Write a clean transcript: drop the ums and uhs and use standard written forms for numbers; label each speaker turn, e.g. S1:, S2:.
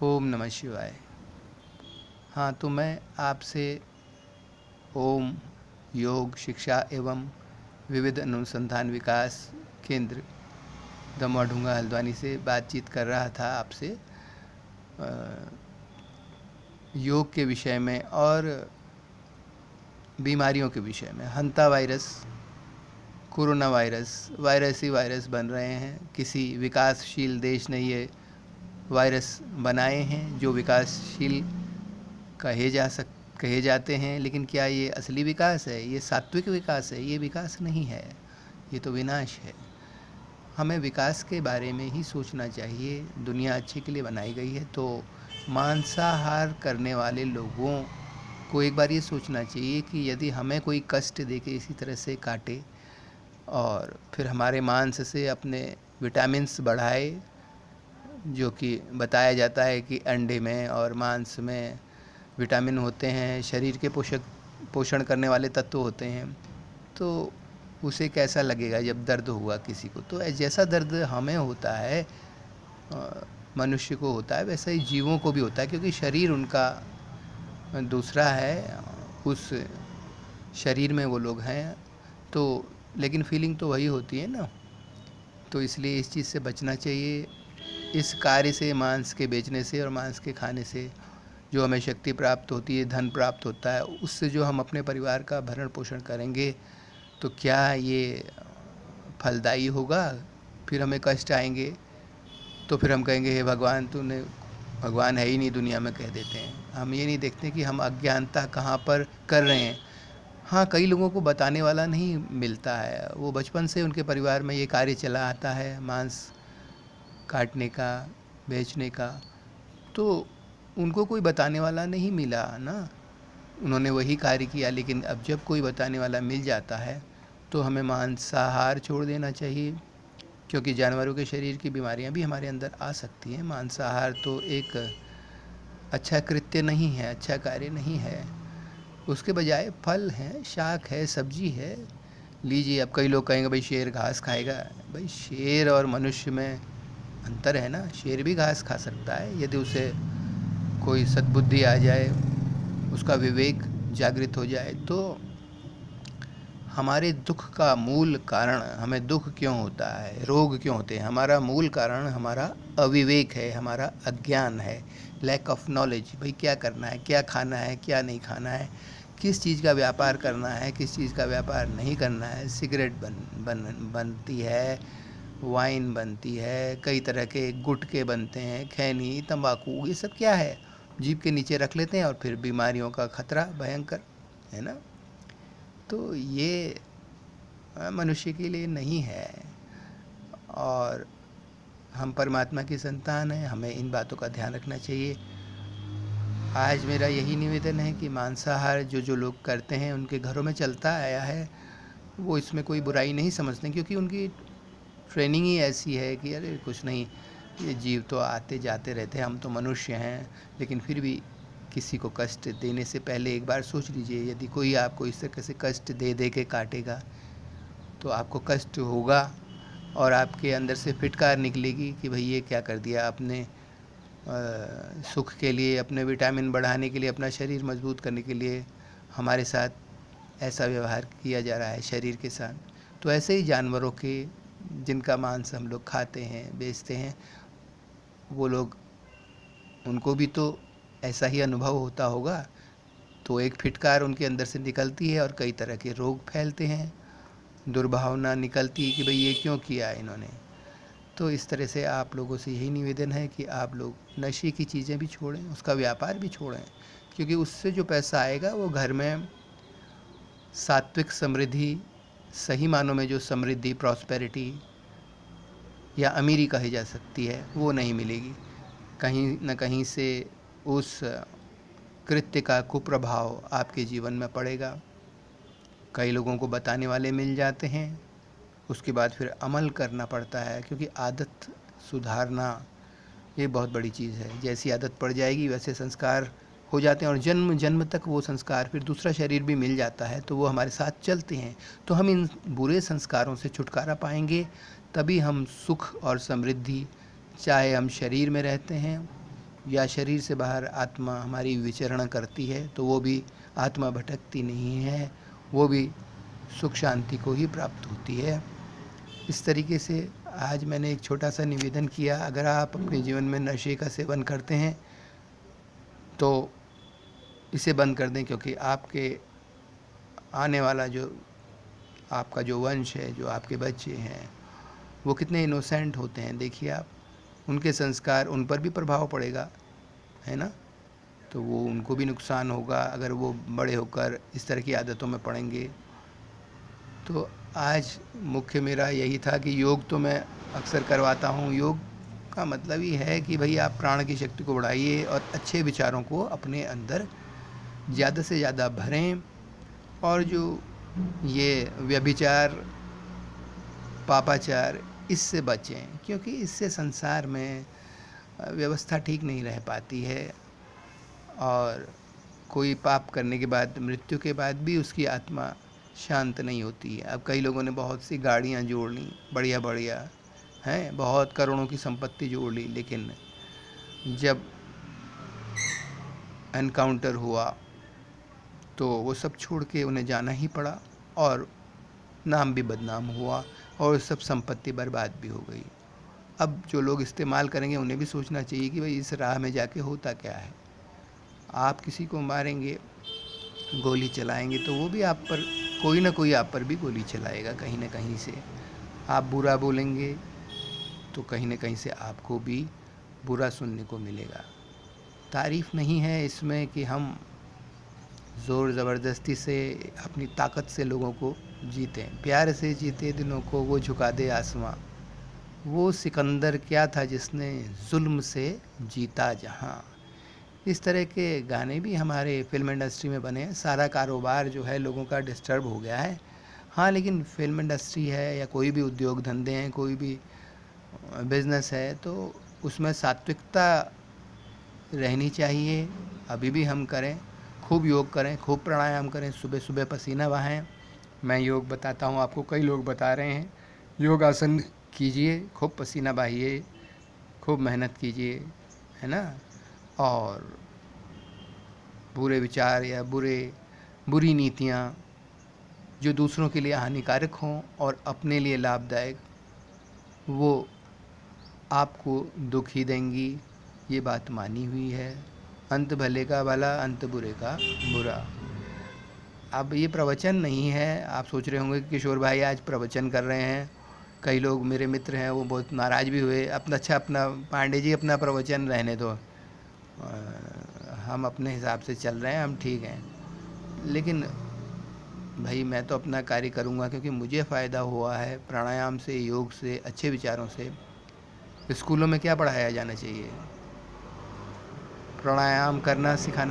S1: ओम नमः शिवाय। हाँ, तो मैं आपसे ओम योग शिक्षा एवं विविध अनुसंधान विकास केंद्र दमोह ढूंगा हल्द्वानी से बातचीत कर रहा था आपसे योग के विषय में और बीमारियों के विषय में। हंता वायरस, कोरोना वायरस ही वायरस बन रहे हैं। किसी विकासशील देश ने ये वायरस बनाए हैं जो विकासशील कहे जाते हैं, लेकिन क्या ये असली विकास है? ये सात्विक विकास है? ये विकास नहीं है, ये तो विनाश है। हमें विकास के बारे में ही सोचना चाहिए। दुनिया अच्छे के लिए बनाई गई है, तो मांसाहार करने वाले लोगों को एक बार ये सोचना चाहिए कि यदि हमें कोई कष्ट देके इसी तरह से काटे और फिर हमारे मांस से अपने विटामिन्स बढ़ाए, जो कि बताया जाता है कि अंडे में और मांस में विटामिन होते हैं, शरीर के पोषण करने वाले तत्व होते हैं, तो उसे कैसा लगेगा जब दर्द हुआ किसी को? तो जैसा दर्द हमें होता है, मनुष्य को होता है, वैसा ही जीवों को भी होता है, क्योंकि शरीर उनका दूसरा है। उस शरीर में वो लोग हैं, तो लेकिन फीलिंग तो वही होती है ना। तो इसलिए इस चीज़ से बचना चाहिए। इस कार्य से, मांस के बेचने से और मांस के खाने से जो हमें शक्ति प्राप्त होती है, धन प्राप्त होता है, उससे जो हम अपने परिवार का भरण पोषण करेंगे, तो क्या ये फलदायी होगा? फिर हमें कष्ट आएंगे, तो फिर हम कहेंगे हे भगवान, भगवान है ही नहीं दुनिया में, कह देते हैं। हम ये नहीं देखते कि हम अज्ञानता कहाँ पर कर रहे हैं। हाँ, कई लोगों को बताने वाला नहीं मिलता है। वो बचपन से उनके परिवार में ये कार्य चला आता है, मांस काटने का, बेचने का, तो उनको कोई बताने वाला नहीं मिला ना, उन्होंने वही कार्य किया। लेकिन अब जब कोई बताने वाला मिल जाता है, तो हमें मांसाहार छोड़ देना चाहिए, क्योंकि जानवरों के शरीर की बीमारियां भी हमारे अंदर आ सकती हैं। मांसाहार तो एक अच्छा कृत्य नहीं है, अच्छा कार्य नहीं है। उसके बजाय फल हैं, शाक है, सब्जी है, लीजिए। अब कई लोग कहेंगे भाई शेर घास खाएगा। भाई शेर और मनुष्य में अंतर है ना। शेर भी घास खा सकता है यदि उसे कोई सद्बुद्धि आ जाए, उसका विवेक जागृत हो जाए। तो हमारे दुख का मूल कारण, हमें दुख क्यों होता है, रोग क्यों होते हैं, हमारा मूल कारण हमारा अविवेक है, हमारा अज्ञान है, लैक ऑफ नॉलेज। भाई क्या करना है, क्या खाना है, क्या नहीं खाना है, किस चीज़ का व्यापार करना है, किस चीज़ का व्यापार नहीं करना है। सिगरेट बनती है, वाइन बनती है, कई तरह के गुटके बनते हैं, खैनी, तंबाकू, ये सब क्या है? जीभ के नीचे रख लेते हैं और फिर बीमारियों का खतरा भयंकर है ना। तो ये मनुष्य के लिए नहीं है, और हम परमात्मा की संतान हैं, हमें इन बातों का ध्यान रखना चाहिए। आज मेरा यही निवेदन है कि मांसाहार जो लोग करते हैं, उनके घरों में चलता आया है, वो इसमें कोई बुराई नहीं समझते, क्योंकि उनकी ट्रेनिंग ही ऐसी है कि अरे कुछ नहीं, ये जीव तो आते जाते रहते हैं, हम तो मनुष्य हैं। लेकिन फिर भी किसी को कष्ट देने से पहले एक बार सोच लीजिए। यदि कोई आपको इस तरह से कष्ट दे के काटेगा, तो आपको कष्ट होगा और आपके अंदर से फिटकार निकलेगी कि भाई ये क्या कर दिया आपने। सुख के लिए, अपने विटामिन बढ़ाने के लिए, अपना शरीर मजबूत करने के लिए हमारे साथ ऐसा व्यवहार किया जा रहा है शरीर के साथ। तो ऐसे ही जानवरों के, जिनका मांस हम लोग खाते हैं, बेचते हैं, वो लोग, उनको भी तो ऐसा ही अनुभव होता होगा। तो एक फिटकार उनके अंदर से निकलती है और कई तरह के रोग फैलते हैं, दुर्भावना निकलती है कि भाई ये क्यों किया इन्होंने। तो इस तरह से आप लोगों से यही निवेदन है कि आप लोग नशे की चीज़ें भी छोड़ें, उसका व्यापार भी छोड़ें, क्योंकि उससे जो पैसा आएगा वो घर में सात्विक समृद्धि, सही मानों में जो समृद्धि, प्रॉस्पेरिटी या अमीरी कही जा सकती है, वो नहीं मिलेगी। कहीं न कहीं से उस कृत्य का कुप्रभाव आपके जीवन में पड़ेगा। कई लोगों को बताने वाले मिल जाते हैं, उसके बाद फिर अमल करना पड़ता है, क्योंकि आदत सुधारना ये बहुत बड़ी चीज़ है। जैसी आदत पड़ जाएगी वैसे संस्कार हो जाते हैं, और जन्म जन्म तक वो संस्कार, फिर दूसरा शरीर भी मिल जाता है तो वो हमारे साथ चलते हैं। तो हम इन बुरे संस्कारों से छुटकारा पाएंगे, तभी हम सुख और समृद्धि, चाहे हम शरीर में रहते हैं या शरीर से बाहर आत्मा हमारी विचरण करती है तो वो भी आत्मा भटकती नहीं है, वो भी सुख शांति को ही प्राप्त होती है। इस तरीके से आज मैंने एक छोटा सा निवेदन किया, अगर आप अपने जीवन में नशे का सेवन करते हैं तो इसे बंद कर दें, क्योंकि आपके आने वाला जो आपका जो वंश है, जो आपके बच्चे हैं, वो कितने इनोसेंट होते हैं। देखिए आप, उनके संस्कार, उन पर भी प्रभाव पड़ेगा, है ना। तो वो उनको भी नुकसान होगा अगर वो बड़े होकर इस तरह की आदतों में पड़ेंगे। तो आज मुख्य मेरा यही था कि योग तो मैं अक्सर करवाता हूँ। योग का मतलब ही है कि भाई आप प्राण की शक्ति को बढ़ाइए और अच्छे विचारों को अपने अंदर ज़्यादा से ज़्यादा भरें, और जो ये व्यभिचार, पापाचार, इससे बचें, क्योंकि इससे संसार में व्यवस्था ठीक नहीं रह पाती है। और कोई पाप करने के बाद, मृत्यु के बाद भी उसकी आत्मा शांत नहीं होती है। अब कई लोगों ने बहुत सी गाड़ियाँ जोड़ ली, बढ़िया बढ़िया हैं, बहुत करोड़ों की संपत्ति जोड़ ली, लेकिन जब एनकाउंटर हुआ तो वो सब छोड़ के उन्हें जाना ही पड़ा, और नाम भी बदनाम हुआ और सब संपत्ति बर्बाद भी हो गई। अब जो लोग इस्तेमाल करेंगे उन्हें भी सोचना चाहिए कि भाई इस राह में जाके होता क्या है। आप किसी को मारेंगे, गोली चलाएंगे, तो वो भी आप पर, कोई ना कोई आप पर भी गोली चलाएगा कहीं ना कहीं से। आप बुरा बोलेंगे तो कहीं ना कहीं से आपको भी बुरा सुनने को मिलेगा। तारीफ़ नहीं है इसमें कि हम ज़ोर ज़बरदस्ती से, अपनी ताकत से लोगों को जीतें। प्यार से जीते दिलों को वो झुका दे आसमां। वो सिकंदर क्या था जिसने जुल्म से जीता जहां। इस तरह के गाने भी हमारे फिल्म इंडस्ट्री में बने हैं। सारा कारोबार जो है लोगों का डिस्टर्ब हो गया है। हाँ, लेकिन फिल्म इंडस्ट्री है या कोई भी उद्योग धंधे हैं, कोई भी बिज़नेस है, तो उसमें सात्विकता रहनी चाहिए। अभी भी हम करें, खूब योग करें, खूब प्राणायाम करें, सुबह सुबह पसीना बहाएं। मैं योग बताता हूँ आपको, कई लोग बता रहे हैं। योगासन कीजिए, खूब पसीना बहाइए, खूब मेहनत कीजिए, है ना। और बुरे विचार या बुरी नीतियाँ जो दूसरों के लिए हानिकारक हों और अपने लिए लाभदायक, वो आपको दुख ही देंगी। ये बात मानी हुई है। अंत भले का भला, अंत बुरे का बुरा। अब ये प्रवचन नहीं है। आप सोच रहे होंगे कि किशोर भाई आज प्रवचन कर रहे हैं। कई लोग मेरे मित्र हैं, वो बहुत नाराज़ भी हुए। अपना पांडे जी अपना प्रवचन रहने दो, हम अपने हिसाब से चल रहे हैं, हम ठीक हैं। लेकिन भाई मैं तो अपना कार्य करूँगा, क्योंकि मुझे फ़ायदा हुआ है प्राणायाम से, योग से, अच्छे विचारों से। स्कूलों में क्या पढ़ाया जाना चाहिए? प्राणायाम करना सिखाना